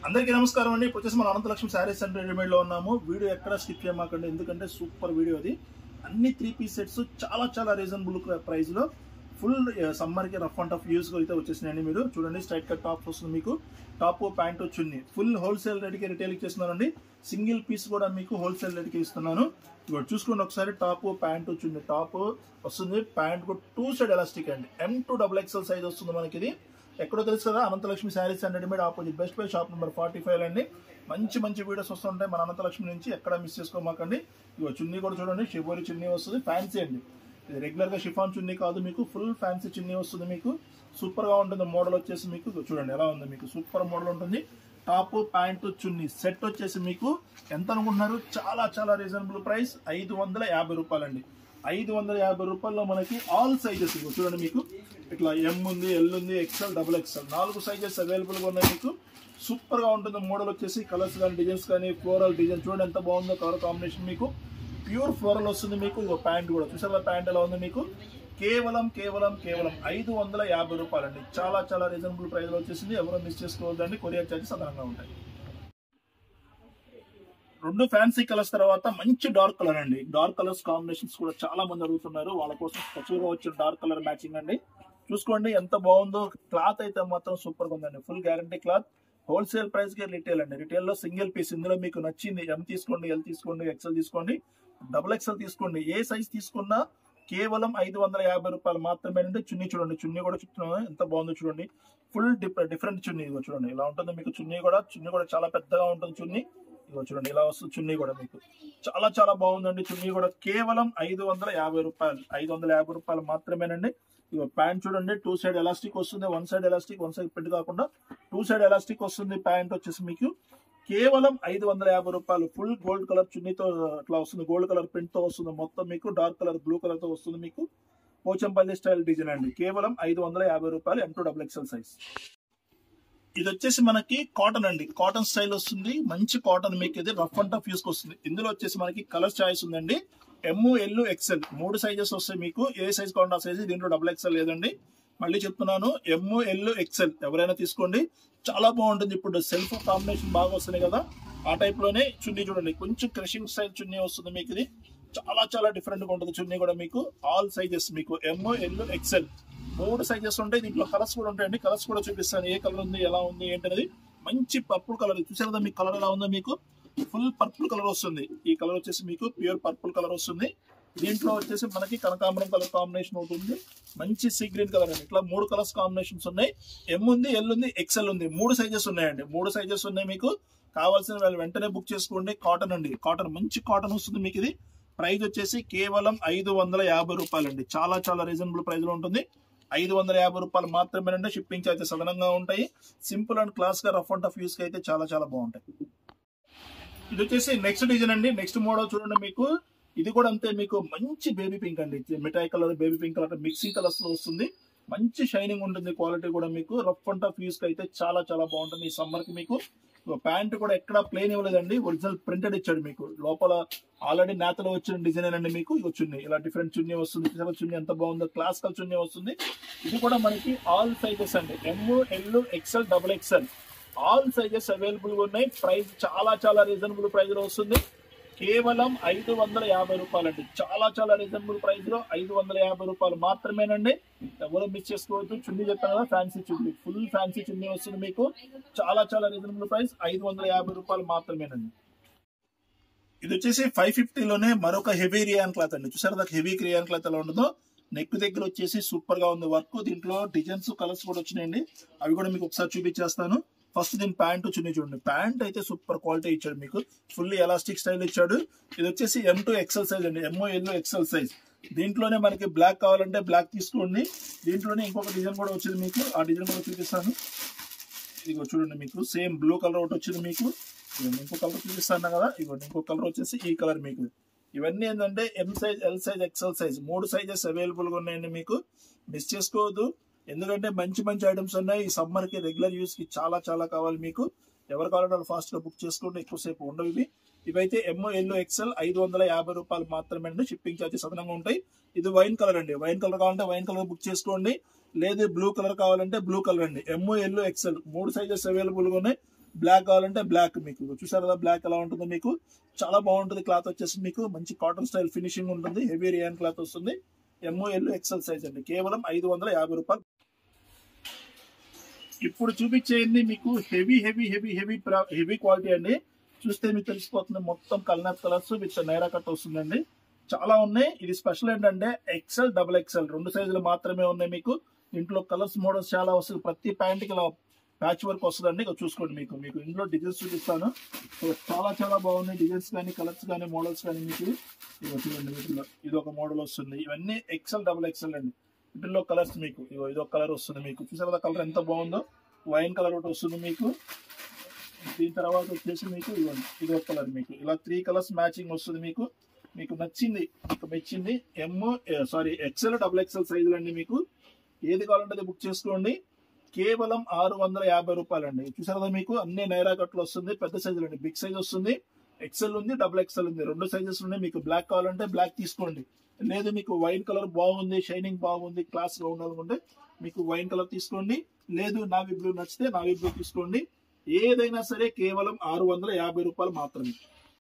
అందరికీ నమస్కారం అండి. ఇప్పుడు వచ్చేసి మన అనంతలక్ష్మి శారీస్ అండ్ రెడీమేడ్ లో ఉన్నాము. వీడియో ఎక్కడ స్కిప్ చేయమాకండి, ఎందుకంటే సూపర్ వీడియో అది. అన్ని 3 పీస్ సెట్స్ చాలా రీజనబుల్ ప్రైస్ లో ఫుల్ సమ్మర్ కి రఫ్ అండ్ టఫ్ యూస్ అయితే వచ్చేసినాయండి. మీరు చూడండి, స్ట్రైట్ కట్ టాప్ వస్తుంది మీకు, టాప్ ప్యాంట్ చున్నీ ఫుల్ హోల్సేల్ రేట్ కి రిటైల్ ఇచ్చేస్తున్నానండి. సింగిల్ పీస్ కూడా మీకు హోల్సేల్ రేట్ కి ఇస్తున్నాను. ఇప్పుడు చూసుకోండి ఒకసారి, టాప్ ప్యాంట్ చున్నీ, టాప్ వస్తుంది, ప్యాంట్ కూడా 2 సైడ్ ఎలాస్టిక్ అండి, M2XXL సైజ్ వస్తుంది మనకి. ఇది ఎక్కడో తెలుసు కదా, Ananthalakshmi sarees and readymade opposite Best Buy shop number 45 అండి. మంచి వీడియోస్ వస్తుంటాయి మన అనంతలక్ష్మి నుంచి, ఎక్కడ మిస్ చేసుకోమాకండి. ఇగో చున్నీ కూడా చూడండి, షిబోరి చున్నీ వస్తుంది, ఫ్యాన్సీ అండి. ఇది రెగ్యులర్ గా షిఫాన్ చున్నీ కాదు, మీకు ఫుల్ ఫ్యాన్సీ చున్నీ వస్తుంది. మీకు సూపర్ గా ఉంటుంది. మోడల్ వచ్చేసి మీకు చూడండి ఎలా ఉంది, మీకు సూపర్ మోడల్ ఉంటుంది. టాప్ ప్యాంట్ చున్నీ సెట్ వచ్చేసి మీకు ఎంత అనుకుంటున్నారు? చాలా రీజనబుల్ ప్రైస్, 550 రూపాయలండి. 550 రూపాయల్లో మనకి ఆల్ సైజెస్ చూడండి. మీకు ఇట్లా M ఉంది, L ఉంది, XL, XXL 4 సైజెస్ అవైలబుల్ గా ఉన్నాయి. మీకు సూపర్ గా ఉంటుంది. మోడల్ వచ్చేసి కలర్స్ కానీ డిజైన్స్ కానీ, ఫ్లోరల్ డిజైన్ చూడండి ఎంత బాగుందో. కలర్ కాంబినేషన్ మీకు ప్యూర్ ఫ్లోరల్ వస్తుంది. మీకు ప్యాంట్ కూడా చూసారా, ప్యాంట్ ఎలా ఉంది మీకు. కేవలం 550 రూపాయలండి. చాలా రీజనబుల్ ప్రైస్ లో వచ్చేసింది. ఎవరో మిస్ చేసుకోవద్దండి, కొరియర్ చార్జెస్ అదనంగా ఉంటాయి. 2 ఫ్యాన్సీ కలర్స్ తర్వాత మంచి డార్క్ కలర్ అండి. డార్క్ కలర్స్ కాంబినేషన్స్ కూడా చాలా మంది అడుగుతున్నారు, వాళ్ళ కోసం స్పెషల్ గా వచ్చిన డార్క్ కలర్ మ్యాచింగ్ అండి. చూసుకోండి ఎంత బాగుందో. క్లాత్ అయితే మాత్రం సూపర్ గా ఉందండి, full guarantee cloth. Wholesale price కి రిటైల్ అండి. రిటైల్ లో సింగిల్ పీస్, ఇందులో మీకు నచ్చింది M తీసుకోండి, L తీసుకోండి, XL తీసుకోండి, XXL తీసుకోండి. ఏ సైజ్ తీసుకున్నా కేవలం 550 రూపాయలు మాత్రమే అండి. చున్నీ చూడండి, చున్నీ కూడా చెప్తున్నాను ఎంత బాగుందో చూడండి. ఫుల్ డిఫరెంట్ చున్నీ ఇదిగో చూడండి ఇలా ఉంటుంది మీకు. చున్నీ కూడా చాలా పెద్దగా ఉంటుంది చున్నీ. ఇదిగో చూడండి ఇలా వస్తుంది చున్నీ కూడా మీకు. చాలా బాగుందండి. చున్నీ కూడా కేవలం 550 రూపాయలు, 550 రూపాయలు మాత్రమేనండి. ఇగో ప్యాంట్ చూడండి, 2 సైడ్ ఎలాస్టిక్ వస్తుంది. 1 సైడ్ ఎలాస్టిక్, 1 సైడ్ ప్రింట్ కాకుండా 2 సైడ్ ఎలాస్టిక్ వస్తుంది. ప్యాంట్ వచ్చేసి మీకు కేవలం 550 రూపాయలు. ఫుల్ గోల్డ్ కలర్ చున్నీతో అట్లా వస్తుంది, గోల్డ్ కలర్ ప్రింట్ తో వస్తుంది. మొత్తం మీకు డార్క్ కలర్ బ్లూ కలర్ తో వస్తుంది. మీకు పోచంపల్లి స్టైల్ డిజైన్ అండి. కేవలం 550 రూపాయలు, M2XXL సైజ్. ఇది వచ్చేసి మనకి కాటన్ అండి, కాటన్ స్టైల్ వస్తుంది. మంచి కాటన్ మీకు. ఇది రఫ్ అండ్ టఫ్ యూస్ వస్తుంది. ఇందులో వచ్చేసి మనకి కలర్ చాయిస్ ఉందండి. M, L, XL 3 సైజెస్ వస్తాయి మీకు. ఏ సైజ్ కావాలంటే ఆ సైజ్. దీంట్లో XXL లేదండి. మళ్ళీ చెప్తున్నాను, M, L, XL ఎవరైనా తీసుకోండి. చాలా బాగుంటుంది. ఇప్పుడు సెల్ఫ్ కాంబినేషన్ బాగా వస్తున్నాయి కదా, ఆ టైప్ లోనే చున్నీ చూడండి. కొంచెం క్రషింగ్ స్టైల్ చున్నీ వస్తుంది మీకు. ఇది చాలా డిఫరెంట్ గా ఉంటుంది చున్నీ కూడా మీకు. ఆల్ సైజెస్ మీకు M, L, XL 3 సైజెస్ ఉంటాయి. దీంట్లో కలర్స్ కూడా ఉంటాయండి. కలర్స్ కూడా చూపిస్తాను, ఏ కలర్ ఉంది, ఎలా ఉంది ఏంటనేది. మంచి పర్పుల్ కలర్ చూసారు కదా, మీకు కలర్ ఎలా ఉందో. మీకు ఫుల్ పర్పుల్ కలర్ వస్తుంది. ఈ కలర్ వచ్చేసి మీకు ప్యూర్ పర్పుల్ కలర్ వస్తుంది. దీంట్లో వచ్చేసి మనకి కనకాంబరం కలర్ కాంబినేషన్ అవుతుంది. మంచి సీ గ్రీన్ కలర్ అండి. ఇట్లా 3 కలర్స్ కాంబినేషన్స్ ఉన్నాయి. M ఉంది, L ఉంది, XL ఉంది. 3 సైజెస్ ఉన్నాయండి. 3 సైజెస్ ఉన్నాయి మీకు. కావాల్సిన వాళ్ళు వెంటనే బుక్ చేసుకోండి. కాటన్ అండి, కాటన్ మంచి కాటన్ వస్తుంది మీకు. ఇది ప్రైస్ వచ్చేసి కేవలం 550 రూపాయలండి. చాలా రీజనబుల్ ప్రైస్ లో ఉంటుంది. 550 రూపాయలు మాత్రమేనండి. షిప్పింగ్ చార్జెస్ అదనంగా ఉంటాయి. సింపుల్ అండ్ క్లాస్ గా రఫ్ అండ్ టఫ్ యూస్ కి అయితే చాలా బాగుంటాయి. ఇది వచ్చేసి నెక్స్ట్ డిజైన్ అండి. నెక్స్ట్ మోడల్ చూడండి మీకు. ఇది కూడా అంతే మీకు. మంచి బేబీ పింక్ అండి, మిఠాయి colour, baby pink colour mixing colours లో వస్తుంది. మంచి షైనింగ్ ఉంటుంది. క్వాలిటీ కూడా మీకు రఫ్ అండ్ టఫ్ యూస్ కి అయితే చాలా బాగుంటుంది. ఈ సమ్మర్ కి మీకు ప్యాంట్ కూడా ఎక్కడ ప్లేన్ ఇవ్వలేదండి, ఒరిజినల్ ప్రింటెడ్ ఇచ్చాడు మీకు. లోపల ఆల్రెడీ నేతలో వచ్చిన డిజైన్ అండి మీకు. ఇది చున్నీ ఇలా డిఫరెంట్ చున్నీ వస్తుంది. చున్నీ ఎంత బాగుందో, క్లాసికల్ చున్నీ వస్తుంది. ఇది కూడా మనకి ఆల్ సైజెస్ అండి, M, L, XL, XXL all sizes available గా ఉన్నాయి. ప్రైస్ చాలా రీజనబుల్ ప్రైస్ లో వస్తుంది. కేవలం 550 రూపాయలండి. చాలా రీజనబుల్ ప్రైస్ లో 550 రూపాయలు మాత్రమేనండి. ఎవరు మిస్ చేసుకోవద్దు. చున్నీ చెప్పాను కదా, ఫ్యాన్సీ చున్నీ, ఫుల్ ఫ్యాన్సీ చున్నీ వస్తుంది మీకు. చాలా రీజనబుల్ ప్రైస్, 550 రూపాయలు మాత్రమేనండి. ఇది వచ్చేసి 550 లోనే మరొక హెవీ రియాన్ క్లాత్ అండి. చూసారు నాకు హెవీ రియాన్ క్లాత్ ఎలా ఉంటుందో. నెక్ దగ్గర వచ్చేసి సూపర్ గా ఉంది వర్క్. దీంట్లో డిజైన్స్, కలర్స్ కూడా వచ్చినాయండి. అవి కూడా మీకు ఒకసారి చూపించేస్తాను. ఫస్ట్ దీని ప్యాంట్ చున్నీ చూడండి. ప్యాంట్ అయితే సూపర్ క్వాలిటీ ఇచ్చాడు మీకు. ఫుల్లీ ఎలాస్టిక్ స్టైల్ ఇచ్చాడు. ఇది వచ్చేసి M2XL సైజ్ అండి, M, L, XL సైజ్. దీంట్లోనే మనకి బ్లాక్ కావాలంటే బ్లాక్ తీసుకోండి. దీంట్లోనే ఇంకొక డిజైన్ కూడా వచ్చింది మీకు. ఆ డిజైన్ కూడా చూపిస్తాను. ఇదిగో చూడండి మీకు సేమ్ బ్లూ కలర్ ఒకటి వచ్చింది మీకు. ఇంకో కలర్ చూపిస్తాను కదా, ఇవ్వండి ఇంకో కలర్ వచ్చేసి ఈ కలర్ మీకు. ఇవన్నీ ఏంటంటే M size, L size, XL size 3 sizes available గా ఉన్నాయండి మీకు. మిస్ చేసుకోవద్దు, ఎందుకంటే మంచి ఐటమ్స్ ఉన్నాయి. ఈ సమ్మర్ కి రెగ్యులర్ యూస్ కి చాలా కావాలి మీకు. ఎవరు కావాలంటే వాళ్ళు ఫాస్ట్ గా బుక్ చేసుకోండి, ఎక్కువసేపు ఉండవు ఇవైతే M, L, XL 550 రూపాయలు మాత్రమే. షిప్పింగ్ చార్జెస్ అదనంగా ఉంటాయి. ఇది వైన్ కలర్ అండి. వైన్ కలర్ కావాలంటే వైన్ కలర్ బుక్ చేసుకోండి. లేదు బ్లూ కలర్ కావాలంటే బ్లూ కలర్ అండి. M, L, XL 3 sizes available గా ఉన్నాయి. బ్లాక్ కావాలంటే బ్లాక్. మీకు చూసారు కదా బ్లాక్ ఎలా ఉంటుందో, మీకు చాలా బాగుంటుంది. క్లాత్ వచ్చేసి మీకు మంచి కాటన్ స్టైల్ ఫినిషింగ్ ఉంటుంది. హెవీ రియాన్ క్లాత్ వస్తుంది. ML XL సైజ్ అండి. కేవలం 550 రూపాయలు. ఇప్పుడు చూపించేది మీకు heavy heavy heavy heavy heavy quality అండి. చూస్తే మీకు తెలిసిపోతుంది. మొత్తం కల్నర్ కలర్స్ విత్ నైరా కట్ వస్తుందండి. చాలా ఉన్నాయి. ఇది స్పెషల్ ఏంటంటే XL, XXL 2 సైజులు మాత్రమే ఉన్నాయి. మీకు ఇంట్లో కలర్స్ మోడల్స్ చాలా వస్తుంది. ప్రతి ప్యాంట్ కి ఇలా ప్యాచ్ వర్క్ వస్తుందండి. ఇక చూసుకోండి. మీకు మీకు ఇందులో డిజైన్స్ చూపిస్తాను. సో చాలా చాలా బాగున్నాయి డిజైన్స్ కానీ, కలర్స్ కానీ, మోడల్స్ కానీ. మీకు చూడండి, వీటిలో ఇది ఒక మోడల్ వస్తుంది. ఇవన్నీ XL, XXL అండి. వీటిల్లో కలర్స్ మీకు ఇది ఒక కలర్ వస్తుంది. మీకు చూసారా కలర్ ఎంత బాగుందో. వైన్ కలర్ ఒకటి వస్తుంది మీకు. దీని తర్వాత వచ్చేసి మీకు ఇది ఒక కలర్. మీకు ఇలా 3 కలర్స్ మ్యాచింగ్ వస్తుంది. మీకు మీకు నచ్చింది, మీకు మెచ్చింది XL, XXL సైజులు అండి. మీకు ఏది కావాలంటే బుక్ చేసుకోండి. కేవలం 650 రూపాయలు అండి. చూసారా మీకు అన్ని నైరా కట్లు వస్తుంది. పెద్ద సైజులు అండి. బిగ్ సైజ్ వస్తుంది. XL ఉంది, XXL ఉంది. 2 సైజెస్ ఉన్నాయి. మీకు బ్లాక్ కావాలంటే బ్లాక్ తీసుకోండి. లేదు మీకు వైన్ కలర్ బాగుంది, షైనింగ్ బాగుంది, క్లాస్ గా ఉండాలనుకుంటే మీకు వైన్ కలర్ తీసుకోండి. లేదు నావీ బ్లూ నచ్చితే నావీ బ్లూ తీసుకోండి. ఏదైనా సరే కేవలం 650 రూపాయలు మాత్రమే.